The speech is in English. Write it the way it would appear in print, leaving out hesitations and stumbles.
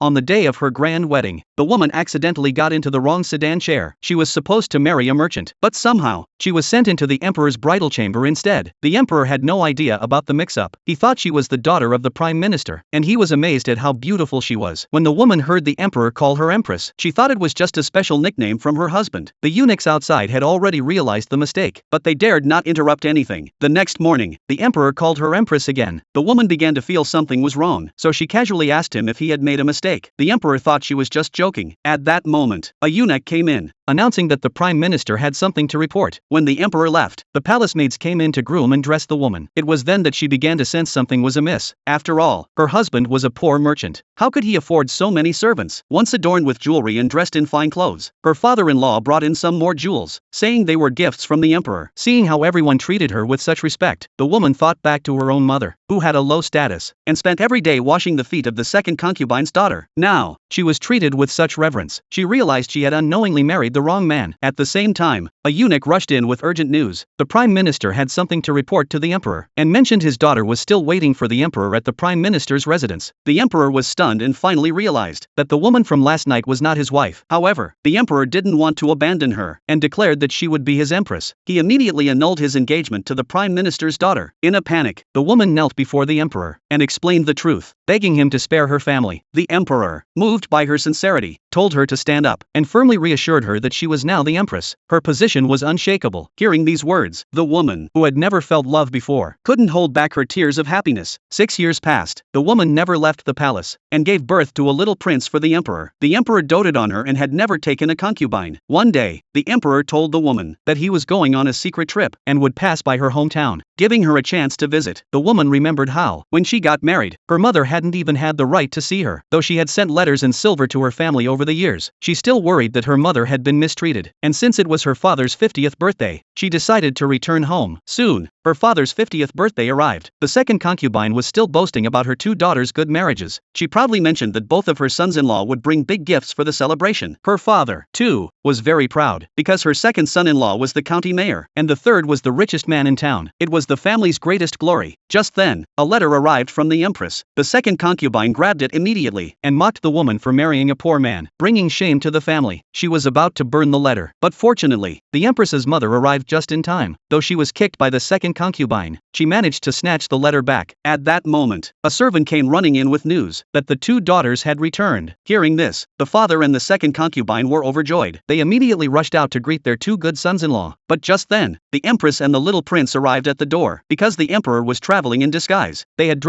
On the day of her grand wedding, the woman accidentally got into the wrong sedan chair. She was supposed to marry a merchant, but somehow, she was sent into the emperor's bridal chamber instead. The emperor had no idea about the mix-up. He thought she was the daughter of the prime minister, and he was amazed at how beautiful she was. When the woman heard the emperor call her empress, she thought it was just a special nickname from her husband. The eunuchs outside had already realized the mistake, but they dared not interrupt anything. The next morning, the emperor called her empress again. The woman began to feel something was wrong, so she casually asked him if he had made a mistake. The emperor thought she was just joking. At that moment, a eunuch came in, announcing that the prime minister had something to report. When the emperor left, the palace maids came in to groom and dress the woman. It was then that she began to sense something was amiss. After all, her husband was a poor merchant. How could he afford so many servants? Once adorned with jewelry and dressed in fine clothes, her father-in-law brought in some more jewels, saying they were gifts from the emperor. Seeing how everyone treated her with such respect, the woman thought back to her own mother, who had a low status, and spent every day washing the feet of the second concubine's daughter. Now, she was treated with such reverence. She realized she had unknowingly married the wrong man. At the same time, a eunuch rushed in with urgent news. The prime minister had something to report to the emperor, and mentioned his daughter was still waiting for the emperor at the prime minister's residence. The emperor was stunned and finally realized that the woman from last night was not his wife. However, the emperor didn't want to abandon her, and declared that she would be his empress. He immediately annulled his engagement to the prime minister's daughter. In a panic, the woman knelt before the emperor, and explained the truth, begging him to spare her family. The emperor, moved by her sincerity, told her to stand up, and firmly reassured her that she was now the empress. Her position was unshakable. Hearing these words, the woman, who had never felt love before, couldn't hold back her tears of happiness. 6 years passed. The woman never left the palace, and gave birth to a little prince for the emperor. The emperor doted on her and had never taken a concubine. One day, the emperor told the woman that he was going on a secret trip, and would pass by her hometown, giving her a chance to visit. The woman remembered how, when she got married, her mother hadn't even had the right to see her. Though she had sent letters and silver to her family over the years, she still worried that her mother had been mistreated, and since it was her father's 50th birthday, she decided to return home. Soon, her father's 50th birthday arrived. The second concubine was still boasting about her two daughters' good marriages. She proudly mentioned that both of her sons-in-law would bring big gifts for the celebration. Her father, too, was very proud, because her second son-in-law was the county mayor, and the third was the richest man in town. It was the family's greatest glory. Just then, a letter arrived from the empress. The second concubine grabbed it immediately, and mocked the woman for marrying a poor man, bringing shame to the family. She was about to burn the letter, but fortunately, the empress's mother arrived just in time. Though she was kicked by the second concubine, she managed to snatch the letter back. At that moment, a servant came running in with news that the two daughters had returned. Hearing this, the father and the second concubine were overjoyed. They immediately rushed out to greet their two good sons-in-law. But just then, the empress and the little prince arrived at the door. Because the emperor was traveling in disguise, they had dressed